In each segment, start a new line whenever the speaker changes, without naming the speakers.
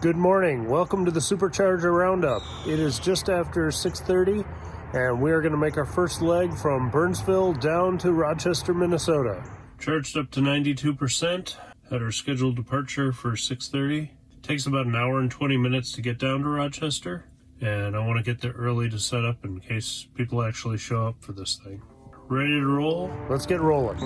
Good morning. Welcome to the Supercharger Roundup. It is just after 6:30, and we are going to make our first leg from Burnsville down to Rochester, Minnesota. Charged up to 92%. Had our scheduled departure for 6:30. Takes about an hour and 20 minutes to get down to Rochester, and I want to get there early to set up in case people actually show up for this thing. Ready to roll? Let's get rolling.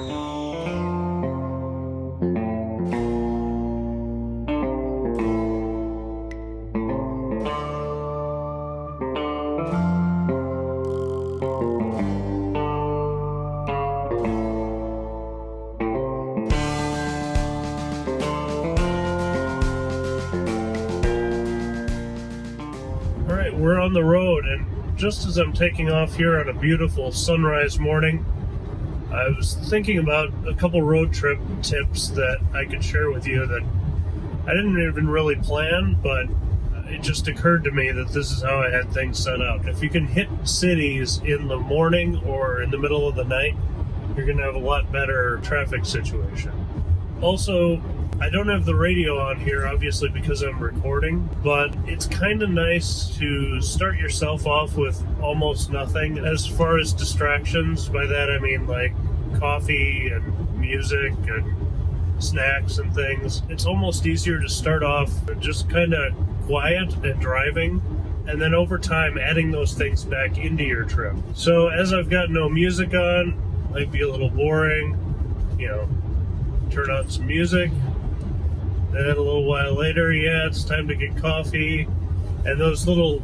We're on the road, and just as I'm taking off here on a beautiful sunrise morning, I was thinking about a couple road trip tips that I could share with you that I didn't even really plan, but it just occurred to me that this is how I had things set up. If you can hit cities in the morning or in the middle of the night, you're going to have a lot better traffic situation. Also, I don't have the radio on here, obviously, because I'm recording, but it's kind of nice to start yourself off with almost nothing as far as distractions. By that, I mean like coffee and music and snacks and things. It's almost easier to start off just kind of quiet and driving, and then over time adding those things back into your trip. So as I've got no music on, might be a little boring, turn on some music. Then a little while later, it's time to get coffee, and those little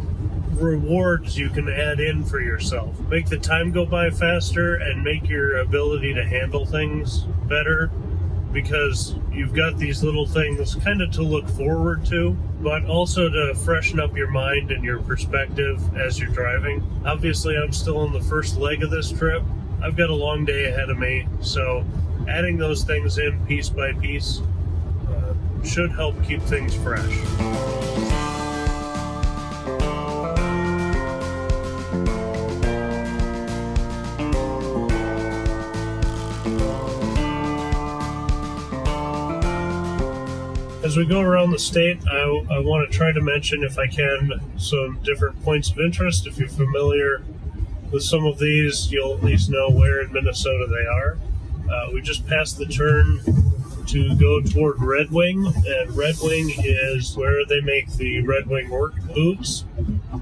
rewards you can add in for yourself. Make the time go by faster and make your ability to handle things better, because you've got these little things kind of to look forward to, but also to freshen up your mind and your perspective as you're driving. Obviously, I'm still on the first leg of this trip. I've got a long day ahead of me, so adding those things in piece by piece should help keep things fresh. As we go around the state, I want to try to mention, if I can, some different points of interest. If you're familiar with some of these, you'll at least know where in Minnesota they are. We just passed the turn to go toward Redwing, and Redwing is where they make the Redwing work boots.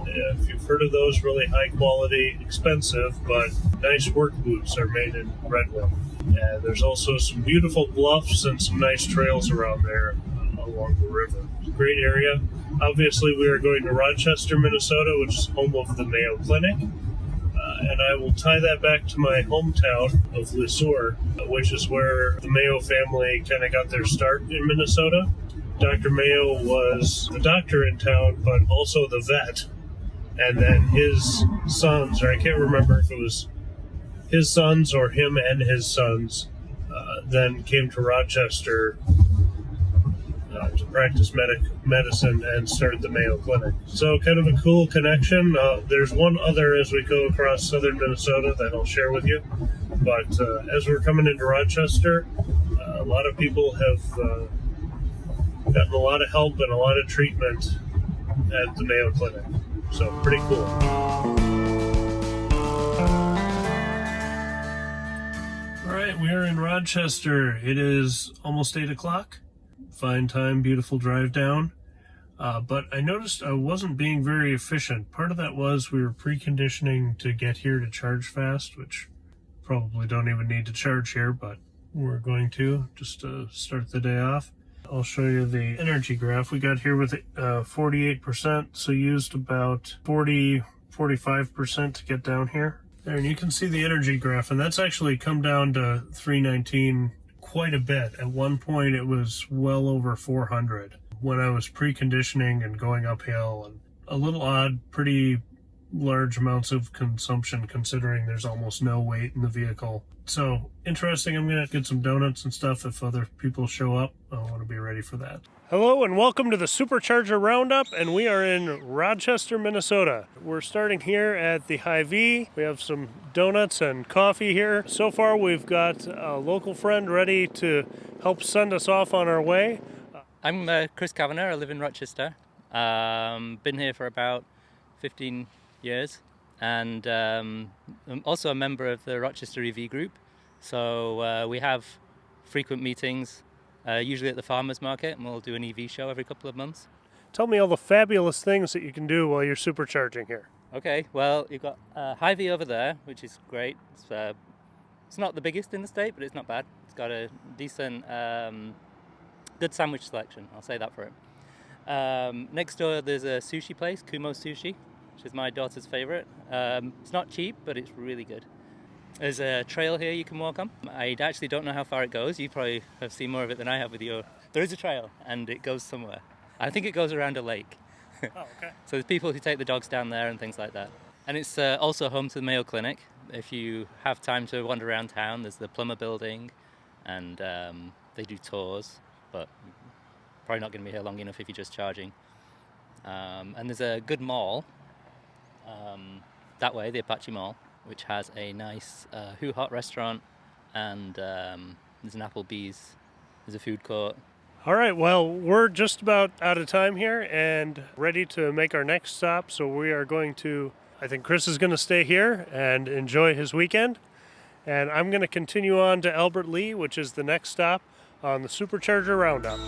If you've heard of those, really high quality, expensive, but nice work boots are made in Redwing. And there's also some beautiful bluffs and some nice trails around there along the river. It's a great area. Obviously, we are going to Rochester, Minnesota, which is home of the Mayo Clinic. And I will tie that back to my hometown of Sioux, which is where the Mayo family kind of got their start in Minnesota. Dr. Mayo was the doctor in town, but also the vet. And then his sons, or I can't remember if it was his sons or him and his sons, then came to Rochester to practice medicine and started the Mayo Clinic. So kind of a cool connection. There's one other as we go across southern Minnesota that I'll share with you. But as we're coming into Rochester, a lot of people have gotten a lot of help and a lot of treatment at the Mayo Clinic. So pretty cool. All right, we are in Rochester. It is almost 8 o'clock. Fine time, beautiful drive down. But I noticed I wasn't being very efficient. Part of that was we were preconditioning to get here to charge fast, which probably don't even need to charge here, but we're going to just to start the day off. I'll show you the energy graph. We got here with 48%, so used about 45% to get down here. There, and you can see the energy graph, and that's actually come down to 319 quite a bit. At one point it was well over 400 when I was preconditioning and going uphill, and a little odd, pretty large amounts of consumption considering there's almost no weight in the vehicle. So interesting. I'm gonna get some donuts and stuff if other people show up. I want to be ready for that. Hello and welcome to the Supercharger Roundup, and we are in Rochester, Minnesota. We're starting here at the Hy-Vee. We have some donuts and coffee here. So far we've got a local friend ready to help send us off on our way.
I'm Chris Kavanagh. I live in Rochester. Been here for about 15 years, and I'm also a member of the Rochester EV group. So we have frequent meetings, usually at the farmers market, and we'll do an EV show every couple of months.
Tell me all the fabulous things that you can do while you're supercharging here.
Okay, well, you've got Hy-Vee over there, which is great. It's not the biggest in the state, but it's not bad. It's got a decent, good sandwich selection. I'll say that for it. Next door, there's a sushi place, Kumo Sushi, which is my daughter's favorite. It's not cheap, but it's really good. There's a trail here you can walk on. I actually don't know how far it goes. You probably have seen more of it than I have with you. There is a trail, and it goes somewhere. I think it goes around a lake.
Oh, okay.
So there's people who take the dogs down there and things like that. And it's also home to the Mayo Clinic. If you have time to wander around town, there's the Plumber Building, and they do tours, but probably not going to be here long enough if you're just charging. And there's a good mall that way, the Apache Mall, which has a nice Who Hot restaurant, and there's an Applebee's, there's a food court.
All right, well, we're just about out of time here and ready to make our next stop. So we are going to, I think Chris is going to stay here and enjoy his weekend. And I'm going to continue on to Albert Lea, which is the next stop on the Supercharger Roundup.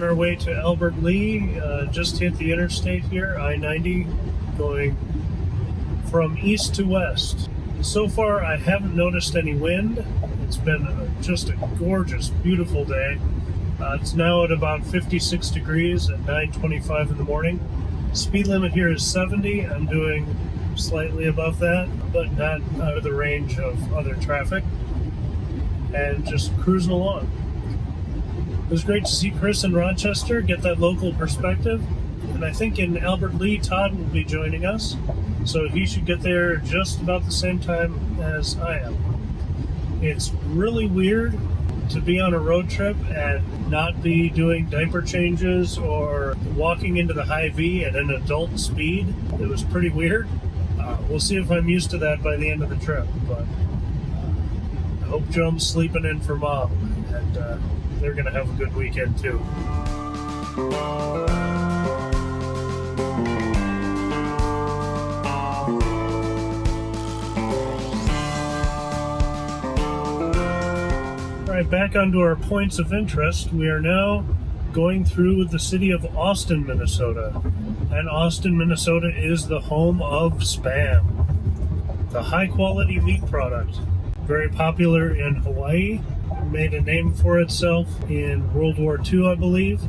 Our way to Albert Lea, just hit the interstate here, I-90, going from east to west. So far, I haven't noticed any wind. It's been just a gorgeous, beautiful day. It's now at about 56 degrees at 9:25 in the morning. Speed limit here is 70. I'm doing slightly above that, but not out of the range of other traffic. And just cruising along. It was great to see Chris in Rochester, get that local perspective. And I think in Albert Lea, Todd will be joining us. So he should get there just about the same time as I am. It's really weird to be on a road trip and not be doing diaper changes or walking into the Hy-Vee at an adult speed. It was pretty weird. We'll see if I'm used to that by the end of the trip. But I hope Joan's sleeping in for Mom. And they're going to have a good weekend too. All right, back onto our points of interest. We are now going through the city of Austin, Minnesota. And Austin, Minnesota is the home of Spam, the high-quality meat product. Very popular in Hawaii. Made a name for itself in World War II, I believe.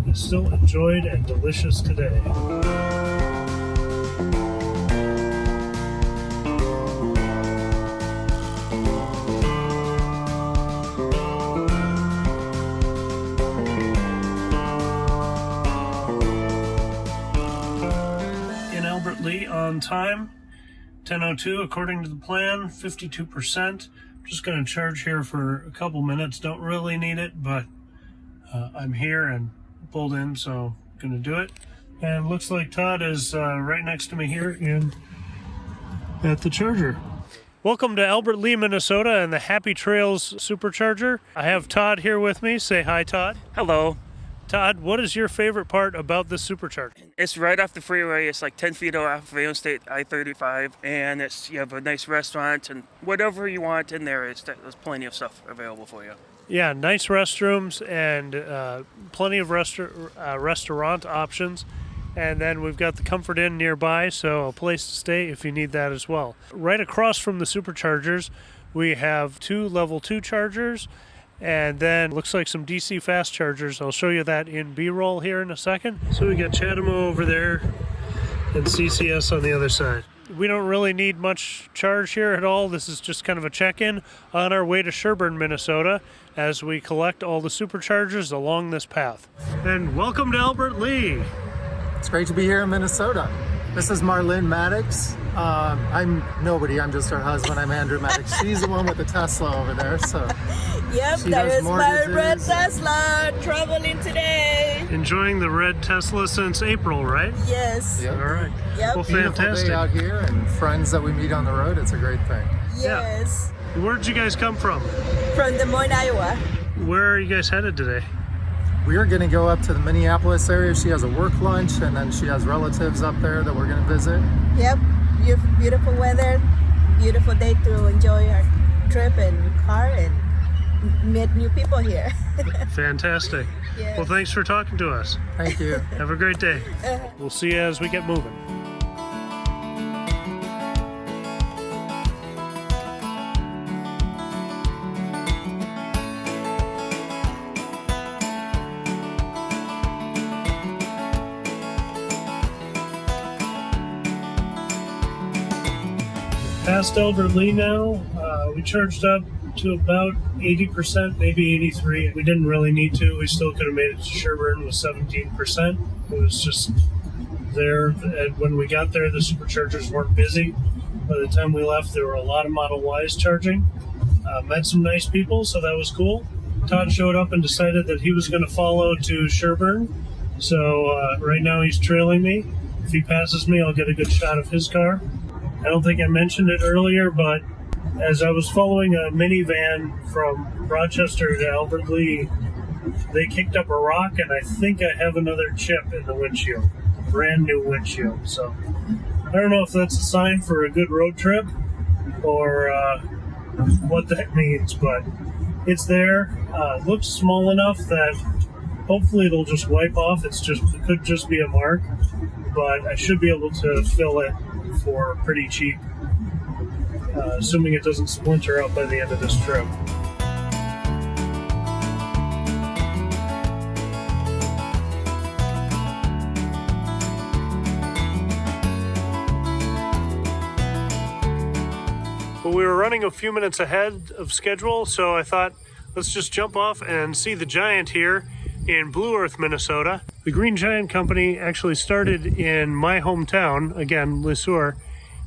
It's still enjoyed and delicious today. In Albert Lea on time, 10:02 according to the plan, 52%. Just going to charge here for a couple minutes. Don't really need it, but I'm here and pulled in, so going to do it. And looks like Todd is right next to me here at the charger. Welcome to Albert Lea, Minnesota, and the Happy Trails Supercharger. I have Todd here with me. Say hi, Todd.
Hello.
Todd, what is your favorite part about this supercharger?
It's right off the freeway. It's like 10 feet off of Interstate I-35, and you have a nice restaurant and whatever you want in there. There's plenty of stuff available for you.
Yeah, nice restrooms and plenty of restaurant options. And then we've got the Comfort Inn nearby, so a place to stay if you need that as well. Right across from the superchargers, we have 2 level 2 chargers. And then looks like some DC fast chargers. I'll show you that in B-roll here in a second. So we got Chatamo over there and CCS on the other side. We don't really need much charge here at all. This is just kind of a check-in on our way to Sherburn, Minnesota, as we collect all the superchargers along this path. And welcome to Albert Lea.
It's great to be here in Minnesota. This is Marlene Maddox. I'm nobody, I'm just her husband. I'm Andrew Maddox. She's the one with the Tesla over there, so
Yep,
She
that
does
is my red
mortgages.
Tesla traveling today.
Enjoying the red Tesla since April, right?
Yes.
Yep.
All right.
Yep.
Well,
Beautiful
fantastic.
day out here and friends that we meet on the road. It's a great thing.
Yes.
Where'd you guys come from?
From Des Moines, Iowa.
Where are you guys headed today?
We are going to go up to the Minneapolis area. She has a work lunch, and then she has relatives up there that we're going to visit.
Yep. Beautiful weather. Beautiful day to enjoy our trip and car and meet new people here.
Fantastic.
Yes.
Well, thanks for talking to us.
Thank you.
Have a great day. We'll see you as we get moving. Past Albert Lee now. We charged up to about 80%, maybe 83. We didn't really need to. We still could have made it to Sherburn with 17%. It was just there. And when we got there, the Superchargers weren't busy. By the time we left, there were a lot of Model Ys charging. Met some nice people, so that was cool. Todd showed up and decided that he was going to follow to Sherburn. So right now he's trailing me. If he passes me, I'll get a good shot of his car. I don't think I mentioned it earlier, but as I was following a minivan from Rochester to Albert Lee, they kicked up a rock, and I think I have another chip in the windshield. Brand new windshield. So I don't know if that's a sign for a good road trip or what that means, but it's there. It looks small enough that hopefully it'll just wipe off. It could just be a mark, but I should be able to fill it for pretty cheap, assuming it doesn't splinter out by the end of this trip. Well, we were running a few minutes ahead of schedule, so I thought let's just jump off and see the Giant here in Blue Earth, Minnesota. The Green Giant Company actually started in my hometown, again, Lesueur,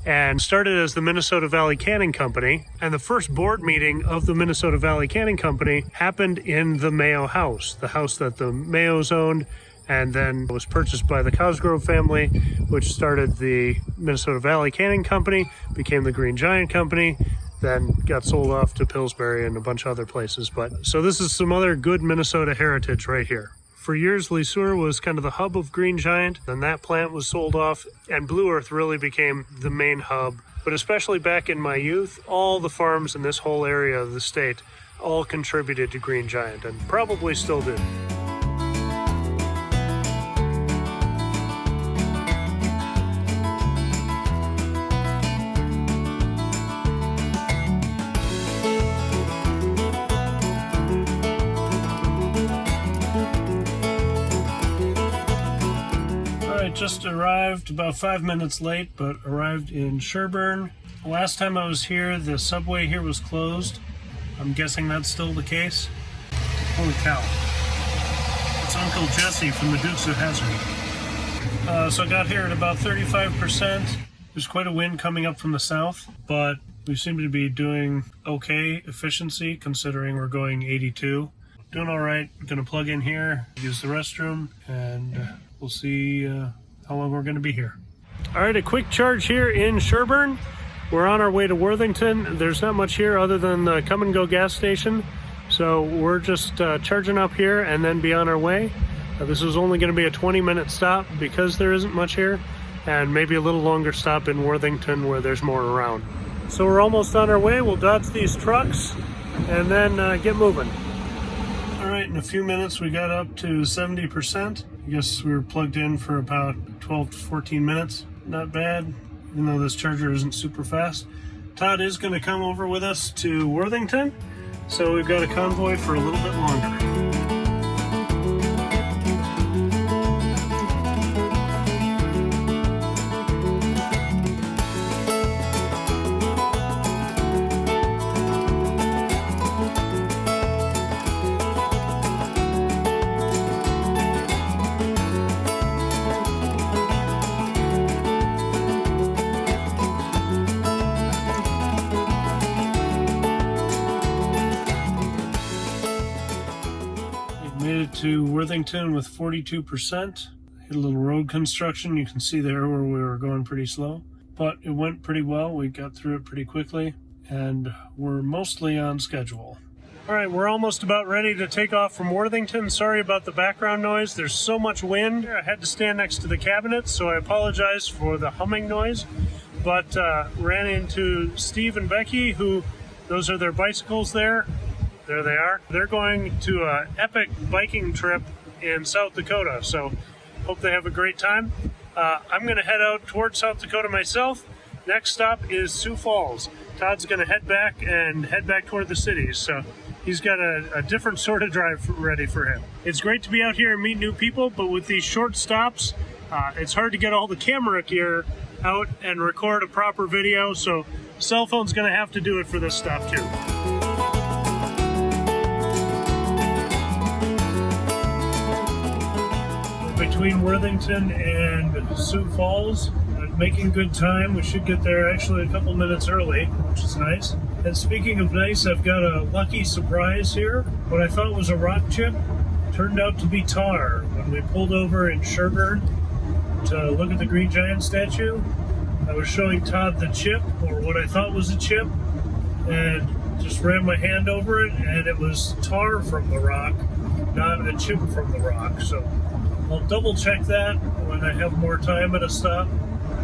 and started as the Minnesota Valley Canning Company. And the first board meeting of the Minnesota Valley Canning Company happened in the Mayo house, the house that the Mayos owned, and then was purchased by the Cosgrove family, which started the Minnesota Valley Canning Company, became the Green Giant Company, then got sold off to Pillsbury and a bunch of other places. But so this is some other good Minnesota heritage right here. For years, Lesueur was kind of the hub of Green Giant, then that plant was sold off, and Blue Earth really became the main hub. But especially back in my youth, all the farms in this whole area of the state all contributed to Green Giant, and probably still do. Just arrived about 5 minutes late, but arrived in Sherburn. Last time I was here, the subway here was closed. I'm guessing that's still the case. Holy cow. It's Uncle Jesse from the Dukes of Hazzard. So I got here at about 35%. There's quite a wind coming up from the south, but we seem to be doing okay efficiency considering we're going 82. Doing all right. Gonna plug in here, use the restroom, and we'll see how long we're going to be here. All right, a quick charge here in Sherburn. We're on our way to Worthington. There's not much here other than the come and go gas station. So we're just charging up here and then be on our way. This is only going to be a 20-minute stop because there isn't much here, and maybe a little longer stop in Worthington where there's more around. So we're almost on our way. We'll dodge these trucks and then get moving. All right, in a few minutes we got up to 70%. I guess we were plugged in for about 12 to 14 minutes. Not bad, even though this charger isn't super fast. Todd is going to come over with us to Worthington, so we've got a convoy for a little bit longer. into Worthington with 42%. Hit a little road construction. You can see there where we were going pretty slow, but it went pretty well. We got through it pretty quickly, and we're mostly on schedule. All right, we're almost about ready to take off from Worthington. Sorry about the background noise. There's so much wind. I had to stand next to the cabinets, so I apologize for the humming noise. But ran into Steve and Becky, who, those are their bicycles there. There they are. They're going to an epic biking trip in South Dakota, so hope they have a great time. I'm going to head out towards South Dakota myself. Next stop is Sioux Falls. Todd's going to head back toward the cities, so he's got a different sort of drive ready for him. It's great to be out here and meet new people, but with these short stops, it's hard to get all the camera gear out and record a proper video, so cell phone's going to have to do it for this stuff too. Between Worthington and Sioux Falls, making good time. We should get there actually a couple minutes early, which is nice. And speaking of nice, I've got a lucky surprise here. What I thought was a rock chip turned out to be tar. When we pulled over in Sherburn to look at the Green Giant statue, I was showing Todd the chip, or what I thought was a chip, and just ran my hand over it, and it was tar from the rock, not a chip from the rock. So I'll double check that when I have more time at a stop.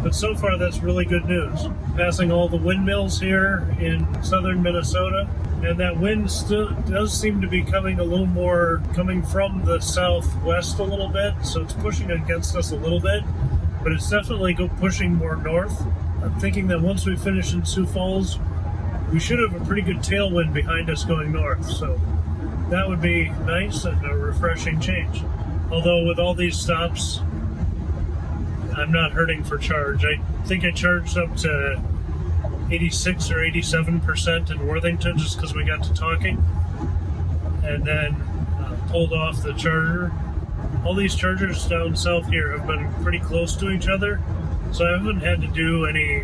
But so far, that's really good news. Passing all the windmills here in southern Minnesota, and that wind still does seem to be coming a little more, coming from the southwest a little bit, so it's pushing against us a little bit, but it's definitely pushing more north. I'm thinking that once we finish in Sioux Falls, we should have a pretty good tailwind behind us going north, so that would be nice and a refreshing change. Although with all these stops, I'm not hurting for charge. I think I charged up to 86 or 87% in Worthington just because we got to talking, and then pulled off the charger. All these chargers down south here have been pretty close to each other, so I haven't had to do any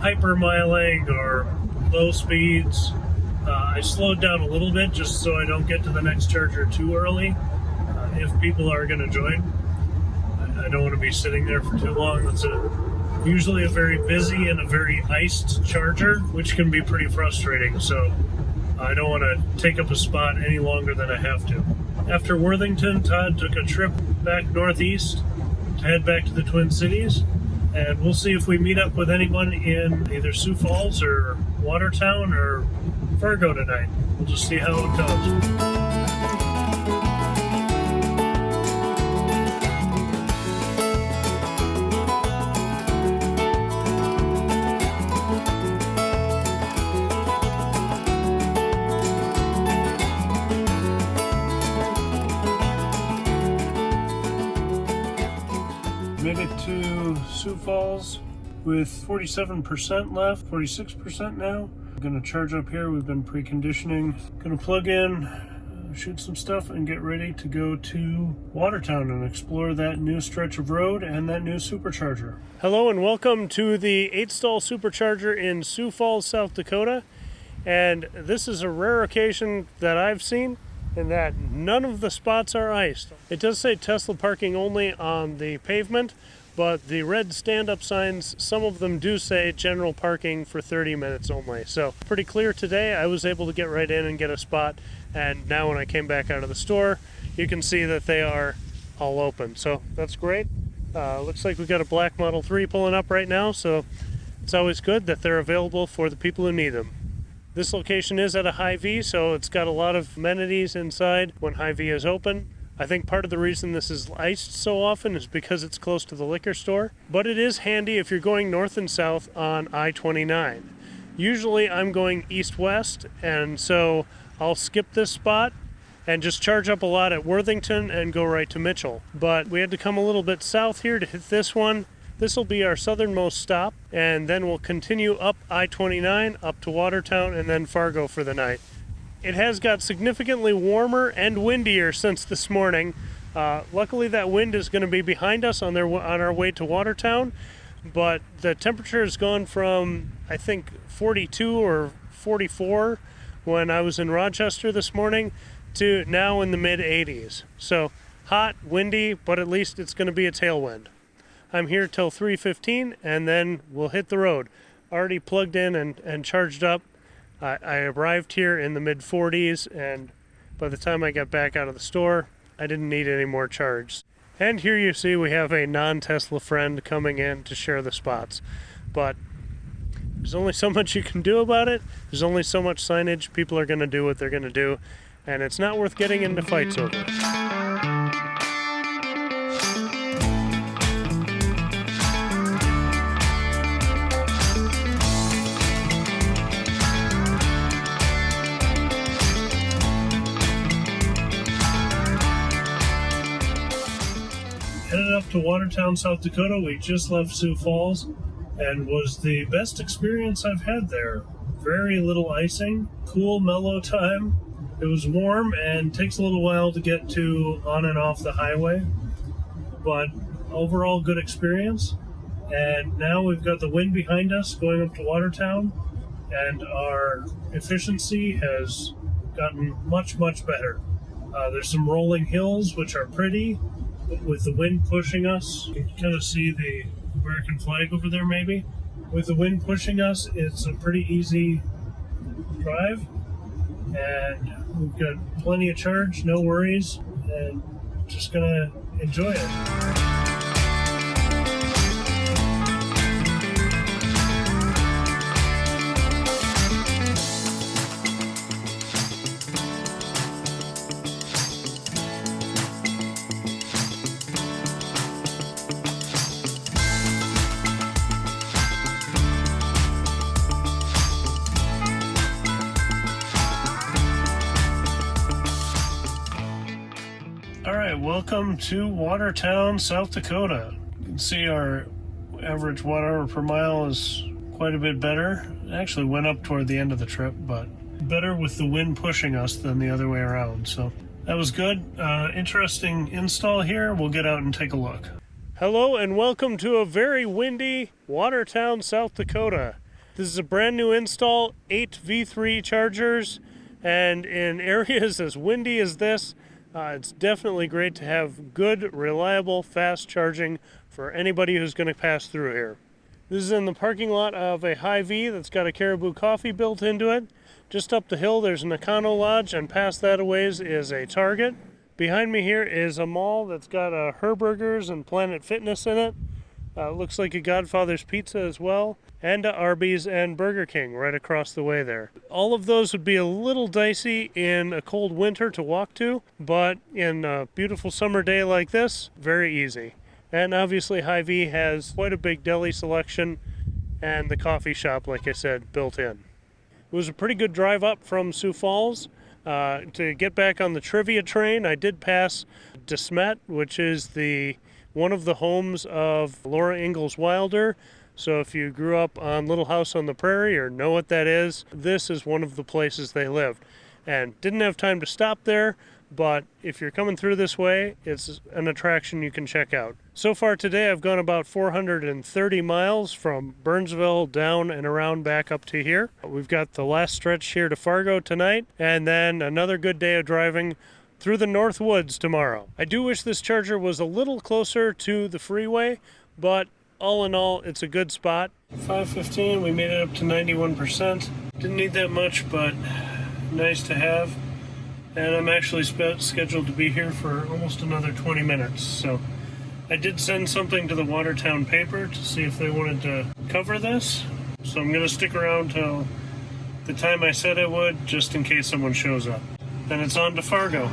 hypermiling or low speeds. I slowed down a little bit just so I don't get to the next charger too early if people are going to join. I don't want to be sitting there for too long. It's usually a very busy and a very iced charger, which can be pretty frustrating, so I don't want to take up a spot any longer than I have to. After Worthington, Todd took a trip back northeast to head back to the Twin Cities, and we'll see if we meet up with anyone in either Sioux Falls or Watertown or Fargo tonight. We'll just see how it goes. Made it to Sioux Falls with 47% left, 46% now. I'm gonna charge up here. We've been preconditioning. Gonna plug in, shoot some stuff, and get ready to go to Watertown and explore that new stretch of road and that new supercharger. Hello and welcome to the 8-stall supercharger in Sioux Falls, South Dakota. And this is a rare occasion that I've seen in that none of the spots are iced. It does say Tesla parking only on the pavement, but the red stand-up signs, some of them do say general parking for 30 minutes only. So pretty clear today. I was able to get right in and get a spot, and now when I came back out of the store, you can see that they are all open. So that's great. Looks like we've got a black Model 3 pulling up right now, so it's always good that they're available for the people who need them. This location is at a Hy-Vee, so it's got a lot of amenities inside when Hy-Vee is open. I think part of the reason this is iced so often is because it's close to the liquor store, but it is handy if you're going north and south on I-29. Usually I'm going east-west, and so I'll skip this spot and just charge up a lot at Worthington and go right to Mitchell. But we had to come a little bit south here to hit this one. This will be our southernmost stop, and then we'll continue up I-29, up to Watertown, and then Fargo for the night. It has got significantly warmer and windier since this morning. Luckily that wind is going to be behind us on our way to Watertown, but the temperature has gone from, I think, 42 or 44 when I was in Rochester this morning, to now in the mid 80s. So hot, windy, but at least it's going to be a tailwind. I'm here till 3:15 and then we'll hit the road. Already plugged in and charged up. I arrived here in the mid 40s, and by the time I got back out of the store, I didn't need any more charge. And here you see we have a non-Tesla friend coming in to share the spots. But there's only so much you can do about it. There's only so much signage. People are going to do what they're going to do, and it's not worth getting into fights over it. Headed up to Watertown, South Dakota. We just left Sioux Falls and was the best experience I've had there. Very little icing, cool, mellow time. It was warm and takes a little while to get to on and off the highway, but overall good experience. And now we've got the wind behind us going up to Watertown, and our efficiency has gotten much, much better. There's some rolling hills which are pretty with the wind pushing us. You can kind of see the American flag over there maybe. With the wind pushing us, it's a pretty easy drive, and we've got plenty of charge, no worries, and just gonna enjoy it. Welcome to Watertown, South Dakota. You can see our average watt hour per mile is quite a bit better. It actually went up toward the end of the trip, but better with the wind pushing us than the other way around. So that was good. Interesting install here. We'll get out and take a look. Hello and welcome to a very windy Watertown, South Dakota. This is a brand new install, 8 V3 chargers, and in areas as windy as this, it's definitely great to have good, reliable, fast charging for anybody who's going to pass through here. This is in the parking lot of a Hy-Vee that's got a Caribou Coffee built into it. Just up the hill there's an Econo Lodge, and past that a ways is a Target. Behind me here is a mall that's got a Herburgers and Planet Fitness in it. Looks like a Godfather's Pizza as well, and a Arby's and Burger King right across the way there. All of those would be a little dicey in a cold winter to walk to, but in a beautiful summer day like this, very easy. And obviously Hy-Vee has quite a big deli selection, and the coffee shop, like I said, built in. It was a pretty good drive up from Sioux Falls. To get back on the trivia train, I did pass De Smet, which is one of the homes of Laura Ingalls Wilder. So if you grew up on Little House on the Prairie or know what that is, this is one of the places they lived. And didn't have time to stop there, but if you're coming through this way, it's an attraction you can check out. So far today, I've gone about 430 miles from Burnsville down and around back up to here. We've got the last stretch here to Fargo tonight, and then another good day of driving through the North Woods tomorrow. I do wish this charger was a little closer to the freeway, but all in all, it's a good spot. 5:15, we made it up to 91%. Didn't need that much, but nice to have. And I'm actually scheduled to be here for almost another 20 minutes. So I did send something to the Watertown paper to see if they wanted to cover this. So I'm going to stick around till the time I said I would, just in case someone shows up. Then it's on to Fargo.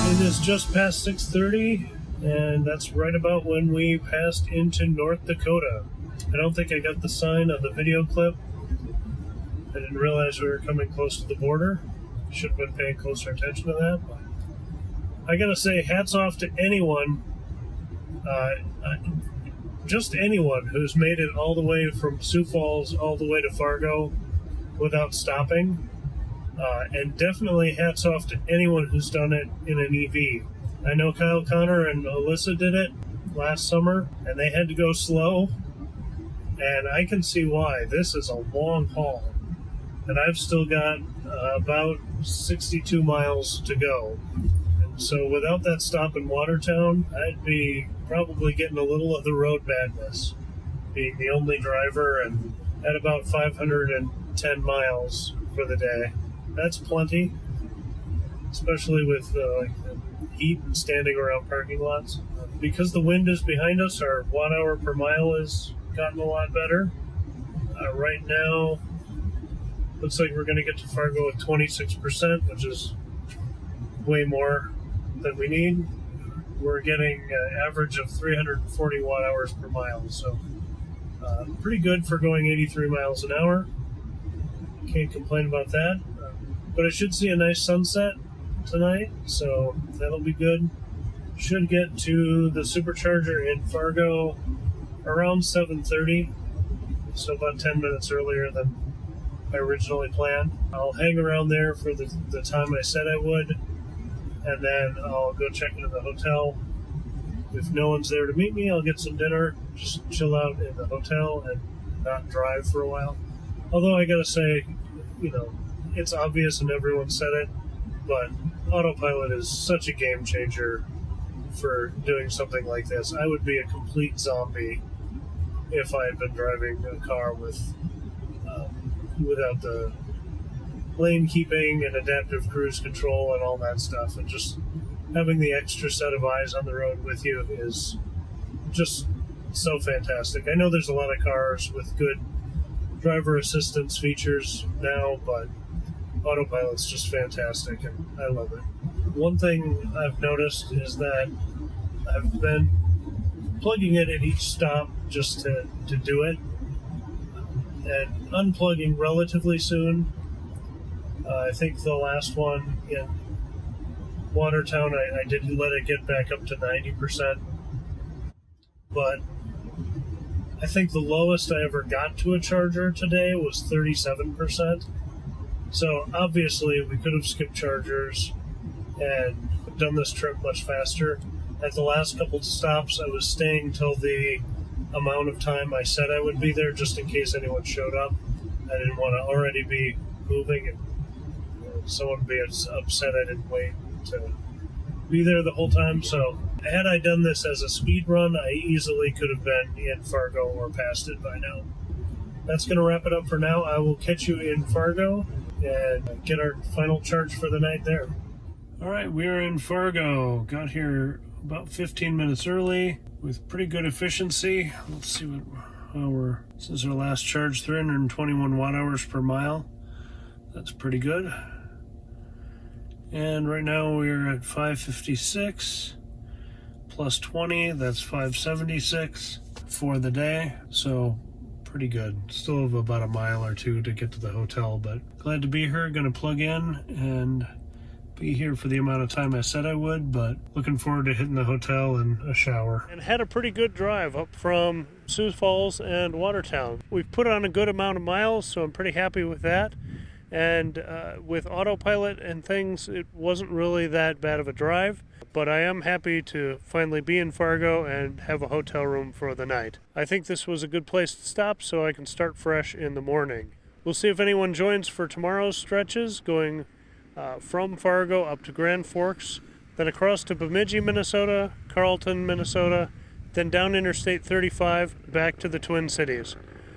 It is just past 6:30, and that's right about when we passed into North Dakota. I don't think I got the sign on the video clip. I didn't realize we were coming close to the border. Should have been paying closer attention to that. But I gotta say, hats off to anyone Just anyone who's made it all the way from Sioux Falls all the way to Fargo without stopping. And definitely hats off to anyone who's done it in an EV. I know Kyle Connor and Alyssa did it last summer, and they had to go slow. And I can see why. This is a long haul. And I've still got about 62 miles to go. And so without that stop in Watertown, I'd be probably getting a little of the road madness, being the only driver and at about 510 miles for the day. That's plenty, especially with the heat and standing around parking lots. Because the wind is behind us, our watt hour per mile has gotten a lot better. Right now, looks like we're going to get to Fargo at 26%, which is way more than we need. We're getting an average of 340 watt hours per mile, so pretty good for going 83 miles an hour. Can't complain about that. But I should see a nice sunset tonight, so that'll be good. Should get to the Supercharger in Fargo around 7:30, so about 10 minutes earlier than I originally planned. I'll hang around there for the time I said I would, and then I'll go check into the hotel. If no one's there to meet me, I'll get some dinner, just chill out in the hotel and not drive for a while. Although I gotta say, it's obvious and everyone said it, but autopilot is such a game changer for doing something like this. I would be a complete zombie if I had been driving a car without the lane keeping and adaptive cruise control and all that stuff. And just having the extra set of eyes on the road with you is just so fantastic. I know there's a lot of cars with good driver assistance features now, but autopilot's just fantastic, and I love it. One thing I've noticed is that I've been plugging it at each stop just to do it, and unplugging relatively soon. I think the last one in Watertown, I did let it get back up to 90%, but I think the lowest I ever got to a charger today was 37%. So obviously we could have skipped chargers and done this trip much faster. At the last couple of stops, I was staying till the amount of time I said I would be there, just in case anyone showed up. I didn't want to already be moving and someone would be upset I didn't wait to be there the whole time. So had I done this as a speed run, I easily could have been in Fargo or past it by now. That's going to wrap it up for now. I will catch you in Fargo and get our final charge for the night there. All right, we're in Fargo. Got here about 15 minutes early with pretty good efficiency. Let's see what since our last charge, 321 watt hours per mile. That's pretty good. And right now we're at 556 plus 20. That's 576 for the day. So pretty good. Still have about a mile or two to get to the hotel, but glad to be here. Gonna plug in and be here for the amount of time I said I would, but looking forward to hitting the hotel and a shower. And had a pretty good drive up from Sioux Falls and Watertown. We've put on a good amount of miles, so I'm pretty happy with that. And with autopilot and things, it wasn't really that bad of a drive, but I am happy to finally be in Fargo and have a hotel room for the night. I think this was a good place to stop so I can start fresh in the morning. We'll see if anyone joins for tomorrow's stretches, going from Fargo up to Grand Forks, then across to Bemidji, Minnesota, Carlton, Minnesota, then down Interstate 35 back to the Twin Cities.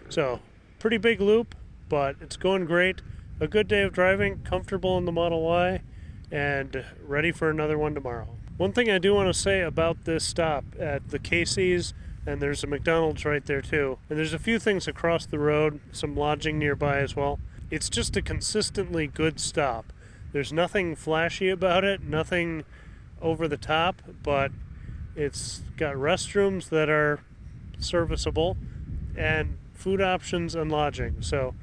So, pretty big loop, but it's going great. A good day of driving, comfortable in the Model Y, and ready for another one tomorrow. One thing I do want to say about this stop at the Casey's, and there's a McDonald's right there too, and there's a few things across the road, some lodging nearby as well. It's just a consistently good stop. There's nothing flashy about it, nothing over the top, but it's got restrooms that are serviceable and food options and lodging. So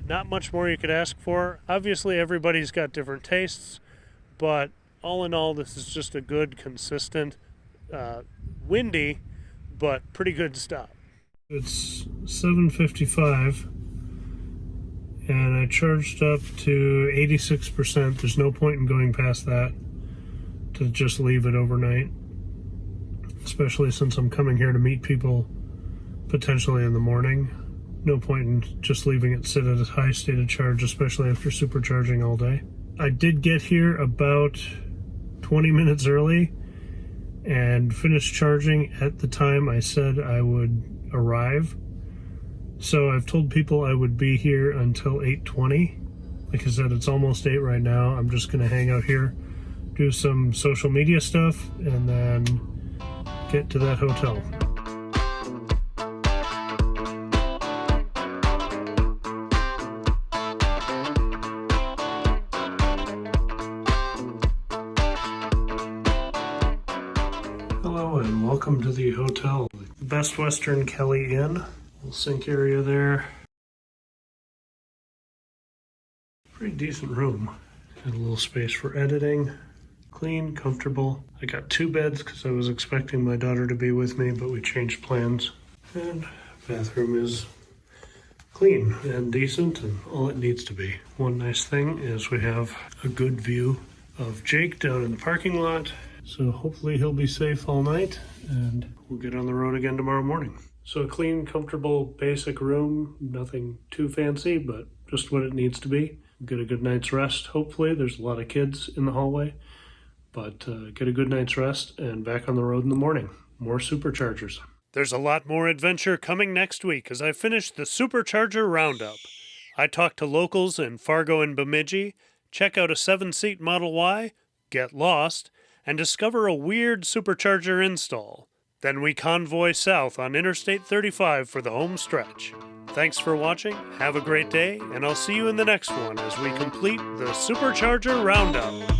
not much more you could ask for. Obviously, everybody's got different tastes, but all in all, this is just a good, consistent windy, but pretty good stop. It's 7:55, and I charged up to 86%. There's no point in going past that to just leave it overnight, especially since I'm coming here to meet people potentially in the morning. No point in just leaving it sit at a high state of charge, especially after supercharging all day. I did get here about 20 minutes early and finished charging at the time I said I would arrive. So I've told people I would be here until 8:20. Like I said, it's almost 8 right now. I'm just gonna hang out here, do some social media stuff, and then get to that hotel. Hello and welcome to the hotel, the Best Western Kelly Inn. Little sink area there. Pretty decent room. Got a little space for editing. Clean, comfortable. I got 2 beds because I was expecting my daughter to be with me, but we changed plans. And bathroom is clean and decent and all it needs to be. One nice thing is we have a good view of Jake down in the parking lot. So hopefully he'll be safe all night and we'll get on the road again tomorrow morning. So a clean, comfortable, basic room. Nothing too fancy, but just what it needs to be. Get a good night's rest, hopefully. There's a lot of kids in the hallway. But get a good night's rest and back on the road in the morning. More Superchargers. There's a lot more adventure coming next week as I finish the Supercharger Roundup. I talk to locals in Fargo and Bemidji, check out a 7-seat Model Y, get lost, and discover a weird Supercharger install. Then we convoy south on Interstate 35 for the home stretch. Thanks for watching, have a great day, and I'll see you in the next one as we complete the Supercharger Roundup.